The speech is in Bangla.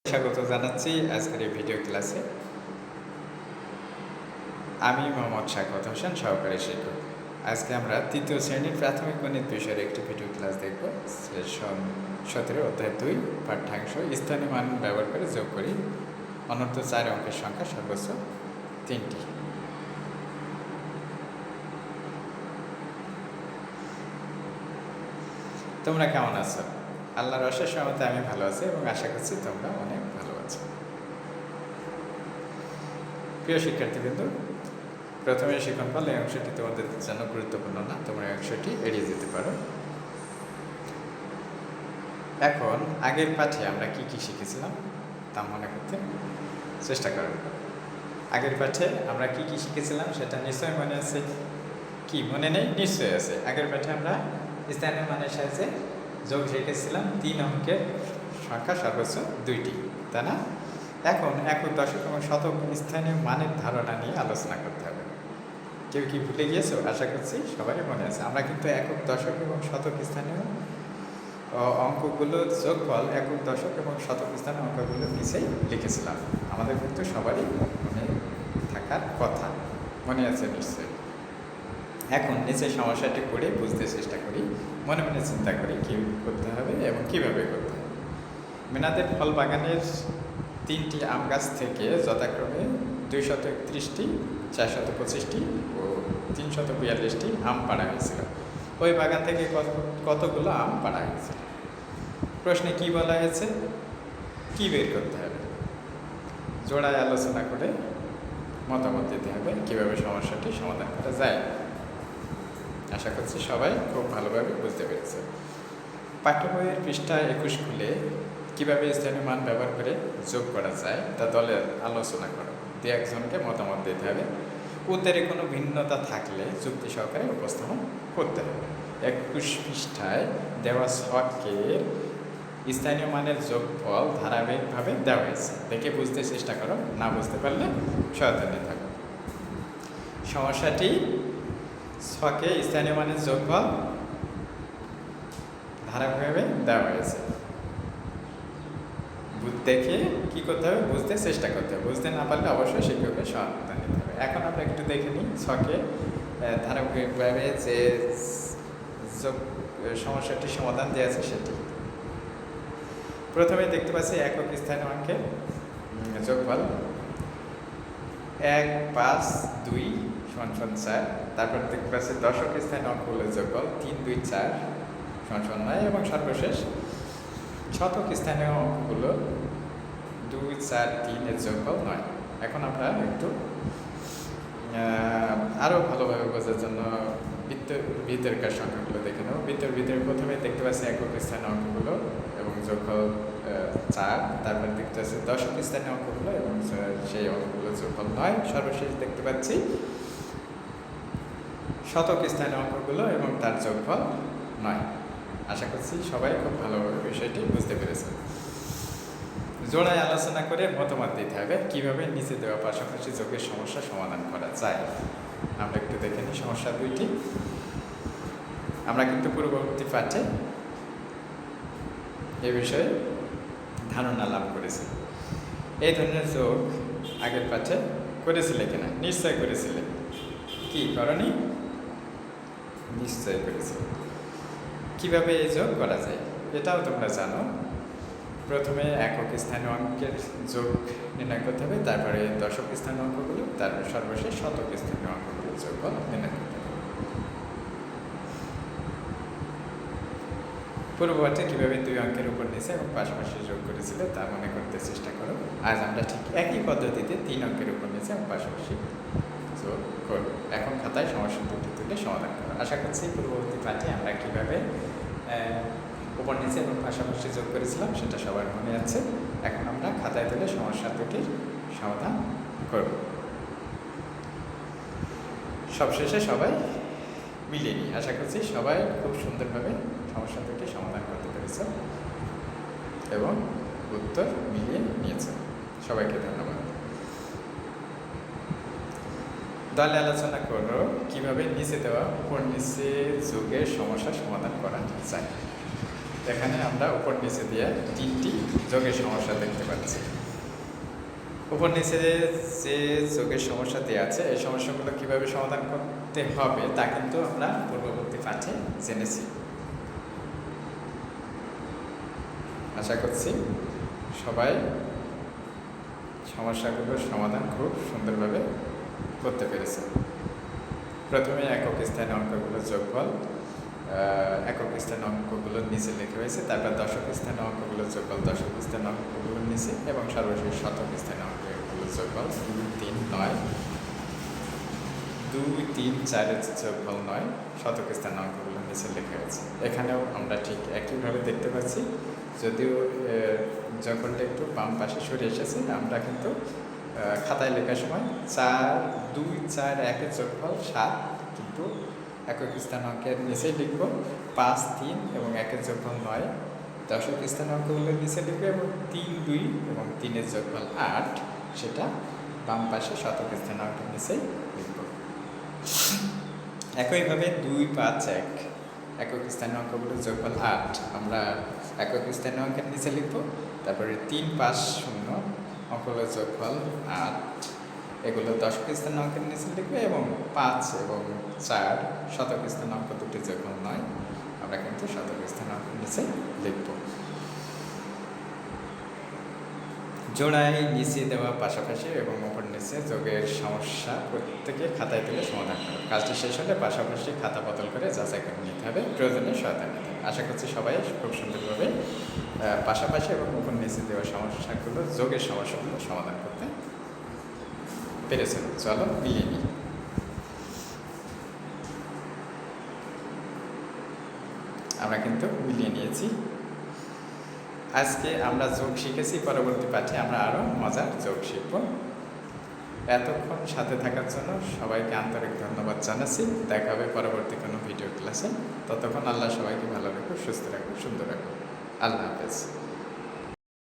স্বাগত জানাচ্ছি আজকের এই ভিডিও ক্লাসে। আমি মোহাম্মদ শাকওয়াত হোসেন, সহকারী শিক্ষক। আজকে আমরা তৃতীয় শ্রেণীর প্রাথমিক গণিত বিষয়ের একটি ভিডিও ক্লাস দেখব। সেশন 17 অধ্যায় 2 পাঠ্যাংশ স্থানীয় মান ব্যবহার করে যোগ করি অনন্ত 4 অঙ্কের সংখ্যা সর্বোচ্চ 3টি। তোমরা কেমন আছো? আল্লাহর অশেষ রহমতে আমি ভালো আছি এবং আশা করছি তোমরা অনেক ভালো আছো। প্রিয় শিক্ষার্থীবৃন্দ, প্রথমে শিক্ষণফল এই অংশটি তোমাদের জন্য গুরুত্বপূর্ণ না, তোমরা এই অংশটি এড়িয়ে যেতে পারো। এখন আগের পাঠে আমরা কি কি শিখেছিলাম তা মনে করতে চেষ্টা করো। আগের পাঠে আমরা কি কি শিখেছিলাম সেটা নিশ্চয়ই মনে আছে। কি মনে নেই? নিশ্চয়ই আছে। আগের পাঠে আমরা স্থানীয় মানের সাহায্যে যোগ শিখেছিলাম 3 অঙ্কের সংখ্যা সর্বোচ্চ 2টি, তাই না? এখন একক, দশক এবং শতক স্থানীয় মানের ধারণা নিয়ে আলোচনা করতে হবে। কেউ কি ভুলে গিয়েছো? আশা করছি সবারই মনে আছে। আমরা কিন্তু একক, দশক এবং শতক স্থানীয় অঙ্কগুলোর যোগফল একক, দশক এবং শতক স্থানীয় অঙ্কগুলোর নিচেই লিখেছিলাম। আমাদের কিন্তু সবারই মনে থাকার কথা, মনে আছে নিশ্চয়ই। এখন নিচে সমস্যাটি পড়ে বুঝতে চেষ্টা করি, মনে মনে চিন্তা করি কী করতে হবে এবং কীভাবে করতে হবে। মিনাদের ফল বাগানের 3টি আম গাছ থেকে যথাক্রমে 231টি, 425টি ও 342টি আম পাড়া হয়েছিল। ওই বাগান থেকে কতগুলো আম পাড়া হয়েছিল? প্রশ্নে কি বলা হয়েছে? কি বের করতে হবে? জোড়ায় আলোচনা করে মতামত দিতে হবে কীভাবে সমস্যাটি সমাধান করা যায়। আশা করছি সবাই খুব ভালোভাবে বুঝতে পেরেছে। পাঠ্য বইয়ের পৃষ্ঠা 21 খুলে কীভাবে স্থানীয় মান ব্যবহার করে যোগ করা যায় তা দলে আলোচনা করো। 2-1জনকে মতামত দিতে হবে। উত্তরে কোনো ভিন্নতা থাকলে যুক্তি সহকারে উপস্থাপন করতে হবে। 21 পৃষ্ঠায় দেওয়া ছকের স্থানীয় মানের যোগফল ধারাবাহিকভাবে দেওয়া হয়েছে, দেখে বুঝতে চেষ্টা করো। না বুঝতে পারলে সহায়তা নিতে হবে। সমস্যাটি ছকে স্থানীয় মানের যোগফল ধারাবাহিকভাবে দেওয়া হয়েছে। দেখে কী করতে হবে? বুঝতে চেষ্টা করতে হবে। বুঝতে না পারলে অবশ্যই শিক্ষকের সহায়তা নিতে হবে। এখন আমরা একটু দেখে নিই ছকে ধারাবাহিকভাবে যে সমস্যাটি সমাধান দেওয়া আছে সেটি। প্রথমে দেখতে পাচ্ছি একক স্থানীয় অঙ্কের যোগফল 1, 5, 2 = 4। তারপর দেখতে পাচ্ছি দশক স্থানীয় অঙ্কগুলোর যোগফল 3, 2, 4 = 9 এবং সর্বশেষ শতক স্থানীয় অঙ্কগুলো 2, 4, 3 এর যোগফল 9। এখন আমরা একটু আরও ভালোভাবে বোঝার জন্য ভিতরকার সংখ্যাগুলো দেখে নেব। ভিতরে প্রথমে দেখতে পাচ্ছি একক স্থানীয় অঙ্কগুলো এবং যোগফল 4। তারপরে দেখতে পাচ্ছি দশক স্থানীয় অঙ্কগুলো এবং সেই অঙ্কগুলো যোগফল 9। সর্বশেষ দেখতে পাচ্ছি শতক স্থানীয় অঙ্কগুলো এবং তার যোগফল 9। আশা করছি সবাই খুব ভালোভাবে বিষয়টি বুঝতে পেরেছে। জোড়ায় আলোচনা করে মতামত দিতে হবে কীভাবে নিচে দেওয়া পাশাপাশি যোগের সমস্যা সমাধান করা যায়। আমরা একটু দেখে নিই সমস্যা 2টি। আমরা কিন্তু পূর্ববর্তী পাঠে এ বিষয়ে ধারণা লাভ করেছি। এই ধরনের যোগ আগের পাঠে করেছিলে কিনা? নিশ্চয় করেছিলে। কি করনি? নিশ্চয় করেছিলে। কীভাবে এই যোগ করা যায় এটাও তোমরা জানো। প্রথমে একক স্থানীয় অঙ্কের যোগ নির্ণয় করতে হবে, তারপরে দশক স্থানীয় অঙ্কগুলো, তারপর সর্বশেষ শতক স্থানীয় অঙ্কগুলোর যোগফল নির্ণয় করতে হবে। পূর্বপাঠে কীভাবে 2 অঙ্কের উপর নিচে এবং পাশাপাশি যোগ করেছিল তা মনে করতে চেষ্টা করো। আজ আমরা ঠিক একই পদ্ধতিতে 3 অঙ্কের উপর নিচে এবং পাশাপাশি যোগ করব। এখন খাতায় সমস্যা 2টি তুলে সমাধান করো। আশা করছি পূর্ববর্তী পাঠে আমরা কীভাবে উপর নিচে এবং পাশাপাশি যোগ করেছিলাম সেটা সবার মনে আছে। এখন আমরা খাতায় তুলে সমস্যা 2টির সমাধান করব। সবশেষে সবাই মিলিয়ে নিই। আশা করছি সবাই খুব সুন্দরভাবে সমস্যা 2টি সমাধান করতে পেরেছ এবং উত্তর মিলিয়ে নিয়েছ। সবাইকে ধন্যবাদ। দলে আলোচনা করো কীভাবে নিচে দেওয়া উপর নিচে যোগের সমস্যা সমাধান করা যায়। এখানে আমরা উপর নিচে দিয়ে তিনটি যোগের সমস্যা দেখতে পাচ্ছি। উপর নিচে যে যোগের সমস্যা দেওয়া আছে এই সমস্যাগুলো কীভাবে সমাধান করতে হবে তা কিন্তু আমরা পূর্ববর্তী পাঠে জেনেছি। আশা করছি সবাই সমস্যাগুলোর সমাধান খুব সুন্দরভাবে করতে পেরেছে। প্রথমে একক স্থানীয় অঙ্কগুলোর যোগফল একক স্থানীয় অঙ্কগুলোর নিচে লেখা হয়েছে, তারপর দশক স্থানীয় অঙ্কগুলোর যোগফল দশক স্থানীয় অঙ্কগুলোর নিচে এবং সর্বশেষ শতক স্থানীয় অঙ্কগুলোর যোগফল 2, 3, 9, 2, 3, 4-এর যোগফল 9 শতক স্থানীয় অঙ্কগুলোর নিচে লেখা হয়েছে। এখানেও আমরা ঠিক একইভাবে দেখতে পাচ্ছি, যদিও যোগফলটা একটু বাম পাশে সরে এসেছে। আমরা কিন্তু খাতায় লেখার সময় 4, 2, 4, 1-এর যোগফল 7, কিন্তু একক স্থান অঙ্কের নিচেই লিখব 5, 3 এবং 1-এর যোগফল 9। দশক স্থান অঙ্কগুলোর নিচে লিখবে এবং 3, 2 এবং 3-এর যোগফল 8, সেটা বাম পাশে শতক স্থান অঙ্কের নিচেই লিখব। একইভাবে 2, 5, 1 একক স্থানীয় অঙ্কগুলোর যোগফল 8 আমরা একক স্থানীয় অঙ্কের নিচে লিখব। তারপরে 3, 5, 0 অঙ্কগুলোর যোগফল 8, এগুলো দশক স্থানীয় অঙ্কের নিচে লিখবে এবং 5 এবং 4 শতক স্থানীয় অঙ্ক দুটি যোগফল 9 আমরা কিন্তু শতক স্থানীয় অঙ্কের নিচে লিখব। জোড়ায় নিচে দেওয়া পাশাপাশি এবং উপর নিচে যোগের সমস্যা প্রত্যেকে খাতায় তুলে সমাধান করো। কাজটি শেষ হলে পাশাপাশি খাতা বদল করে যাচাই করে নিতে হবে, প্রয়োজনে সহায়তা নিতে হবে। আশা করছি সবাই খুব সুন্দরভাবে পাশাপাশি এবং উপর নিচে দেওয়া সমস্যাগুলো যোগের সমস্যাগুলো সমাধান করতে পেরেছেন। চলো মিলিয়ে নিই। আমরা কিন্তু মিলিয়ে নিয়েছি। আজকে আমরা যোগ শিখেছি, পরবর্তী পাঠে আমরা আরও মজার যোগ শিখব। এতক্ষণ সাথে থাকার জন্য সবাইকে আন্তরিক ধন্যবাদ জানাচ্ছি। দেখা হবে পরবর্তী কোনো ভিডিও ক্লাসে। ততক্ষণ আল্লাহ সবাইকে ভালো রাখুন, সুস্থ রাখুন, সুন্দর রাখুন। আল্লাহ হাফেজ।